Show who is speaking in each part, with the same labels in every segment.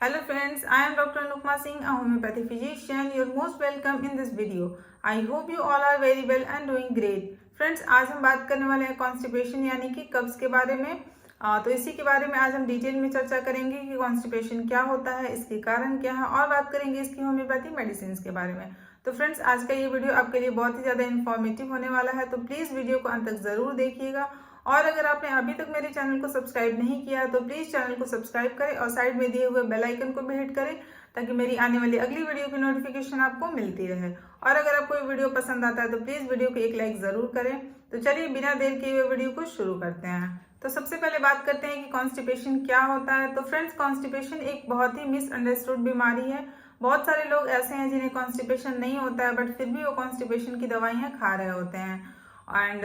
Speaker 1: Hello friends, I am Dr. Anupma Singh, a homeopathy physician. You're most welcome in this video. I hope you all are very well and doing great. Friends, आज हम बात करने वाले हैं constipation यानी कि कब्ज के बारे में। तो इसी के बारे में आज हम डिटेल में चर्चा करेंगे कि कॉन्स्टिपेशन क्या होता है, इसके कारण क्या है और बात करेंगे इसकी होम्योपैथी मेडिसिन के बारे में। तो फ्रेंड्स, आज का ये वीडियो आपके लिए बहुत ही ज़्यादा इन्फॉर्मेटिव होने वाला है, तो प्लीज़ वीडियो को अंत तक ज़रूर देखिएगा। और अगर आपने अभी तक मेरे चैनल को सब्सक्राइब नहीं किया तो प्लीज़ चैनल को सब्सक्राइब करें और साइड में दिए हुए बेल आइकन को भी हिट करें ताकि मेरी आने वाली अगली वीडियो की नोटिफिकेशन आपको मिलती रहे। और अगर आपको ये वीडियो पसंद आता है तो प्लीज़ वीडियो को एक लाइक ज़रूर करें। तो चलिए बिना देर किए हुए वीडियो को शुरू करते हैं। तो सबसे पहले बात करते हैं कि कॉन्स्टिपेशन क्या होता है। तो फ्रेंड्स, कॉन्स्टिपेशन एक बहुत ही मिसअंडरस्टूड बीमारी है। बहुत सारे लोग ऐसे हैं जिन्हें कॉन्स्टिपेशन नहीं होता है बट फिर भी वो कॉन्स्टिपेशन की दवाइयाँ खा रहे होते हैं। एंड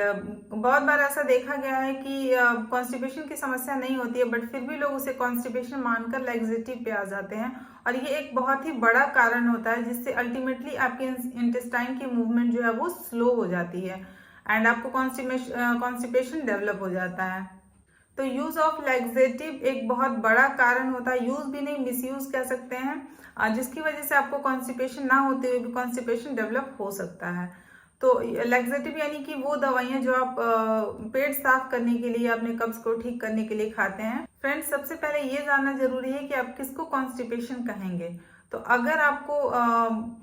Speaker 1: बहुत बार ऐसा देखा गया है कि कॉन्स्टिपेशन की समस्या नहीं होती है बट फिर भी लोग उसे कॉन्स्टिपेशन मानकर लैक्सेटिव पे आ जाते हैं और ये एक बहुत ही बड़ा कारण होता है जिससे अल्टीमेटली आपके इंटेस्टाइन की मूवमेंट जो है वो स्लो हो जाती है एंड आपको कॉन्स्टिपेशन डेवलप हो जाता है। तो यूज ऑफ लैक्सेटिव एक बहुत बड़ा कारण होता है, यूज भी नहीं मिसयूज कह सकते हैं, जिसकी वजह से आपको कॉन्स्टिपेशन ना होते हुए भी कॉन्स्टिपेशन डेवलप हो सकता है। तो लैक्सेटिव यानी कि वो दवाइयाँ जो आप पेट साफ करने के लिए, अपने कब्ज को ठीक करने के लिए खाते हैं। फ्रेंड्स, सबसे पहले ये जानना जरूरी है कि आप किसको कॉन्स्टिपेशन कहेंगे। तो अगर आपको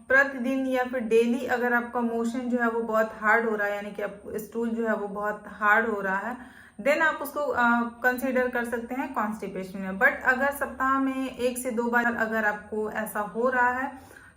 Speaker 1: प्रतिदिन या फिर डेली अगर आपका मोशन जो है वो बहुत हार्ड हो रहा है, यानी कि आप स्टूल जो है वो बहुत हार्ड हो रहा है, देन आप उसको कंसीडर कर सकते हैं कॉन्स्टिपेशन में। बट अगर सप्ताह में 1 से 2 बार अगर आपको ऐसा हो रहा है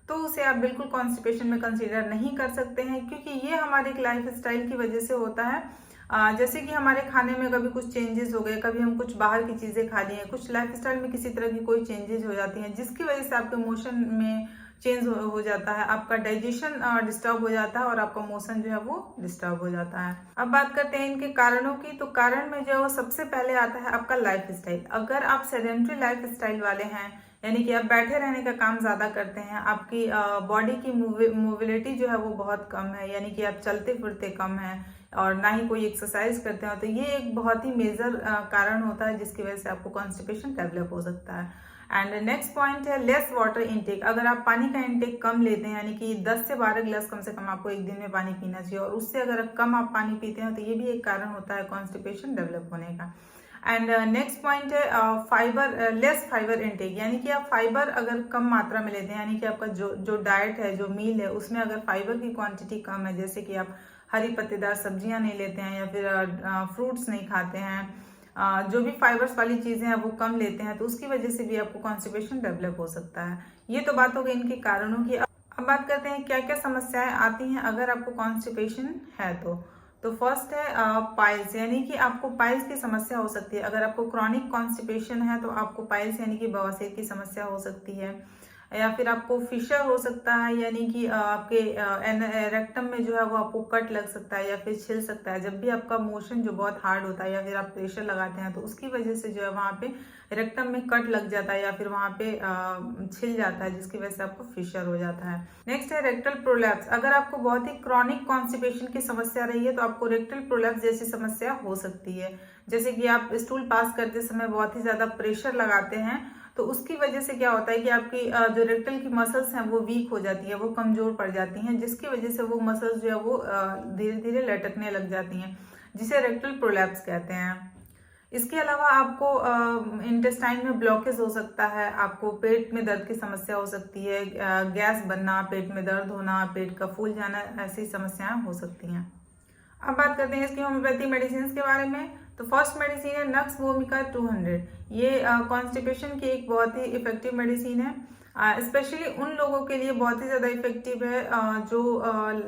Speaker 1: तो उसे आप बिल्कुल कॉन्स्टिपेशन में कंसीडर नहीं कर सकते हैं, क्योंकि ये हमारे एक लाइफ स्टाइल की वजह से होता है। जैसे कि हमारे खाने में कभी कुछ चेंजेस हो गए, कभी हम कुछ बाहर की चीज़ें खा ली हैं, कुछ लाइफ स्टाइल में किसी तरह की कोई चेंजेस हो जाती हैं जिसकी वजह से आपके मोशन में चेंज हो जाता है, आपका डाइजेशन डिस्टर्ब हो जाता है और आपका मोशन जो है वो डिस्टर्ब हो जाता है। अब बात करते हैं इनके कारणों की। तो कारण में जो है वो सबसे पहले आता है आपका लाइफ स्टाइल। अगर आप सेडेंट्री लाइफ स्टाइल वाले हैं, यानी कि आप बैठे रहने का काम ज़्यादा करते हैं, आपकी बॉडी की मोबिलिटी जो है वो बहुत कम है, यानी कि आप चलते फिरते कम हैं और ना ही कोई एक्सरसाइज करते हो, तो ये एक बहुत ही मेजर कारण होता है जिसकी वजह से आपको कॉन्स्टिपेशन डेवलप हो सकता है। एंड नेक्स्ट पॉइंट है लेस वाटर इनटेक। अगर आप पानी का इनटेक कम लेते हैं, यानी कि 10 से 12 गिलास कम से कम आपको एक दिन में पानी पीना चाहिए और उससे अगर कम आप पानी पीते हैं तो ये भी एक कारण होता है कॉन्स्टिपेशन डेवलप होने का। एंड नेक्स्ट पॉइंट है फाइबर, लेस फाइबर इनटेक, यानी कि आप फाइबर अगर कम मात्रा में लेते हैं, यानी कि आपका जो डाइट है, जो मील है, उसमें अगर फाइबर की क्वांटिटी कम है, जैसे कि आप हरी पत्तेदार सब्जियां नहीं लेते हैं या फिर फ्रूट्स नहीं खाते हैं, जो भी फाइबर्स वाली चीज़ें हैं वो कम लेते हैं, तो उसकी वजह से भी आपको कॉन्स्टिपेशन डेवलप हो सकता है। ये तो बात हो गई इनके कारणों की। अब बात करते हैं क्या क्या समस्याएं आती हैं अगर आपको कॉन्स्टिपेशन है तो फर्स्ट है पाइल्स, यानी कि आपको पाइल्स की समस्या हो सकती है। अगर आपको क्रॉनिक कॉन्स्टिपेशन है तो आपको पाइल्स यानी कि बवासीर की समस्या हो सकती है, या फिर आपको फिशर हो सकता है, यानी कि आपके रेक्टम में जो है वो आपको कट लग सकता है या फिर छिल सकता है। जब भी आपका मोशन जो बहुत हार्ड होता है या फिर आप प्रेशर लगाते हैं तो उसकी वजह से जो है वहाँ पे रेक्टम में कट लग जाता है या फिर वहाँ पे छिल जाता है, जिसकी वजह से आपको फिशर हो जाता है। नेक्स्ट है रेक्टल प्रोलैप्स। अगर आपको बहुत ही क्रॉनिक कॉन्स्टिपेशन की समस्या रही है तो आपको रेक्टल प्रोलैप्स जैसी समस्या हो सकती है। जैसे कि आप स्टूल पास करते समय बहुत ही ज़्यादा प्रेशर लगाते हैं तो उसकी वजह से क्या होता है कि आपकी जो रेक्टल की मसल्स हैं वो वीक हो जाती है, वो कमजोर पड़ जाती हैं, जिसकी वजह से वो मसल्स जो है वो धीरे धीरे लटकने लग जाती हैं, जिसे रेक्टल प्रोलैप्स कहते हैं। इसके अलावा आपको इंटेस्टाइन में ब्लॉकेज हो सकता है, आपको पेट में दर्द की समस्या हो सकती है, गैस बनना, पेट में दर्द होना, पेट का फूल जाना, ऐसी समस्याएं हो सकती हैं। अब बात करते हैं इसकी होम्योपैथी मेडिसिन के बारे में। तो फर्स्ट मेडिसिन है नक्स वोमिका 200। ये कॉन्स्टिपेशन की एक बहुत ही इफेक्टिव मेडिसिन है, स्पेशली उन लोगों के लिए बहुत ही ज़्यादा इफेक्टिव है जो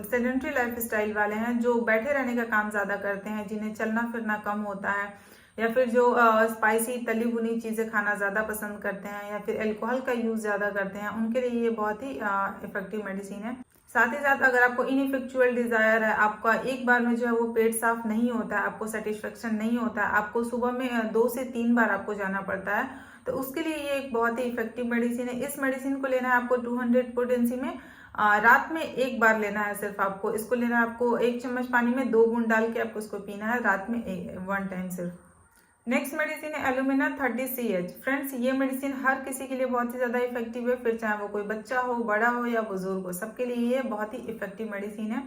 Speaker 1: सेडेंट्री लाइफ स्टाइल वाले हैं, जो बैठे रहने का काम ज़्यादा करते हैं, जिन्हें चलना फिरना कम होता है, या फिर जो स्पाइसी तली भुनी चीज़ें खाना ज़्यादा पसंद करते हैं या फिर अल्कोहल का यूज़ ज़्यादा करते हैं, उनके लिए ये बहुत ही इफेक्टिव मेडिसिन है। साथ ही साथ अगर आपको इनइफेक्चुअल डिजायर है, आपका एक बार में जो है वो पेट साफ नहीं होता है, आपको सेटिस्फेक्शन नहीं होता है, आपको सुबह में 2 से 3 बार आपको जाना पड़ता है, तो उसके लिए ये एक बहुत ही इफेक्टिव मेडिसिन है। इस मेडिसिन को लेना है आपको 200 पोटेंसी में, रात में एक बार लेना है सिर्फ आपको। इसको लेना है आपको 1 चम्मच पानी में 2 बूंद डाल के आपको इसको पीना है रात में 1 टाइम सिर्फ। नेक्स्ट मेडिसिन है एलुमिना 30CH। फ्रेंड्स ये मेडिसिन हर किसी के लिए बहुत ही ज़्यादा इफेक्टिव है, फिर चाहे वो कोई बच्चा हो, बड़ा हो या बुजुर्ग हो, सबके लिए ये बहुत ही इफेक्टिव मेडिसिन है।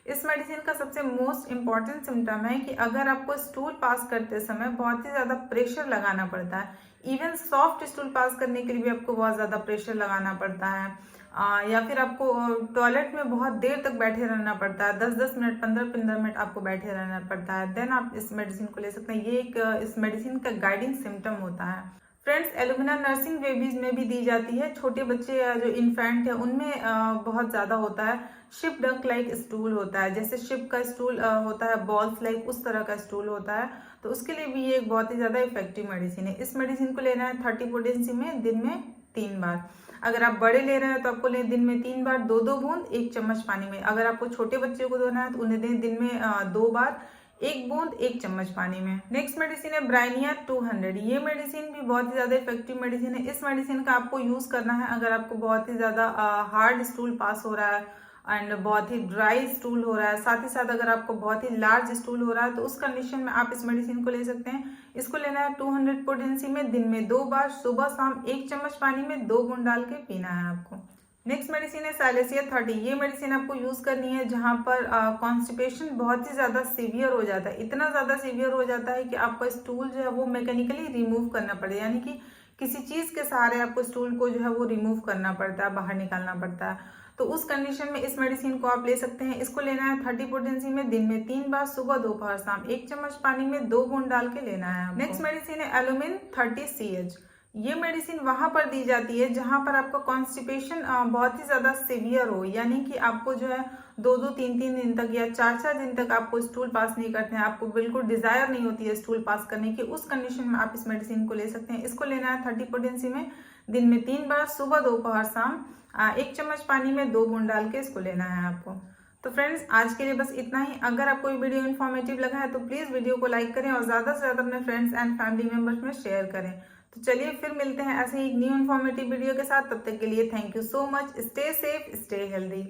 Speaker 1: इस मेडिसिन का सबसे मोस्ट इम्पॉर्टेंट सिम्टम है कि अगर आपको स्टूल पास करते समय बहुत ही ज़्यादा प्रेशर लगाना पड़ता है, इवन सॉफ्ट स्टूल पास करने के लिए भी आपको बहुत ज़्यादा प्रेशर लगाना पड़ता है, या फिर आपको टॉयलेट में बहुत देर तक बैठे रहना पड़ता है, 10-10 मिनट 15-15 मिनट आपको बैठे रहना पड़ता है, देन आप इस मेडिसिन को ले सकते हैं। ये एक इस मेडिसिन का गाइडिंग सिम्टम होता है। फ्रेंड्स एलुमिना नर्सिंग बेबीज में भी दी जाती है, छोटे बच्चे या जो इन्फेंट है उनमें बहुत ज़्यादा होता है। शिप डक लाइक स्टूल होता है, जैसे शिप का स्टूल होता है बॉल्स लाइक, उस तरह का स्टूल होता है, तो उसके लिए भी ये एक बहुत ही ज़्यादा इफेक्टिव मेडिसिन है। इस मेडिसिन को लेना है 30 पोटेंसी में दिन में 3 बार। अगर आप बड़े ले रहे हैं तो आपको दिन में 3 बार 2-2 बूंद 1 चम्मच पानी में। अगर आपको छोटे बच्चे को देना है तो उन्हें दें दिन में 2 बार 1 बूंद 1 चम्मच पानी में। नेक्स्ट मेडिसिन है ब्राइनिया 200। ये मेडिसिन भी बहुत ही ज़्यादा इफेक्टिव मेडिसिन है। इस मेडिसिन का आपको यूज़ करना है अगर आपको बहुत ही ज़्यादा हार्ड स्टूल पास हो रहा है एंड बहुत ही ड्राई स्टूल हो रहा है, साथ ही साथ अगर आपको बहुत ही लार्ज स्टूल हो रहा है तो उस कंडीशन में आप इस मेडिसिन को ले सकते हैं। इसको लेना है 200 पोटेंसी में दिन में 2 बार, सुबह शाम 1 चम्मच पानी में 2 बूंद डाल के पीना है आपको। नेक्स्ट मेडिसिन है साइलेसिया 30। ये मेडिसिन आपको यूज करनी है जहां पर कॉन्स्टिपेशन बहुत ही ज्यादा सीवियर हो जाता है, इतना ज्यादा सीवियर हो जाता है कि आपका स्टूल जो है वो मैकेनिकली रिमूव करना पड़े, यानी कि किसी चीज के सहारे आपको स्टूल को जो है वो रिमूव करना पड़ता है, बाहर निकालना पड़ता है। तो उस कंडीशन में इस मेडिसिन को आप ले सकते हैं। इसको लेना है 30 पोटेंसी में दिन में 3 बार, सुबह दोपहर शाम 1 चम्मच पानी में 2 बूंद डाल के लेना है। नेक्स्ट मेडिसिन है एलुमिन 30CH। ये मेडिसिन वहां पर दी जाती है जहां पर आपका कॉन्स्टिपेशन बहुत ही ज्यादा सीवियर हो, यानी कि आपको जो है 2-2, 3-3 दिन तक या 4-4 दिन तक आपको स्टूल पास नहीं करते हैं, आपको बिल्कुल डिजायर नहीं होती है स्टूल पास करने की। उस कंडीशन में आप इस मेडिसिन को ले सकते हैं। इसको लेना है 30 पोटेंसी में दिन में 3 बार, सुबह दोपहर शाम 1 चम्मच पानी में 2 बूंद डाल के इसको लेना है आपको। तो फ्रेंड्स आज के लिए बस इतना ही। अगर आपको ये वीडियो इन्फॉर्मेटिव लगा है तो प्लीज वीडियो को लाइक करें और ज्यादा से ज्यादा अपने फ्रेंड्स एंड फैमिली मेंबर्स में शेयर करें। तो चलिए फिर मिलते हैं ऐसे ही एक न्यू इन्फॉर्मेटिव वीडियो के साथ। तब तक के लिए thank you so much. Stay safe, stay healthy.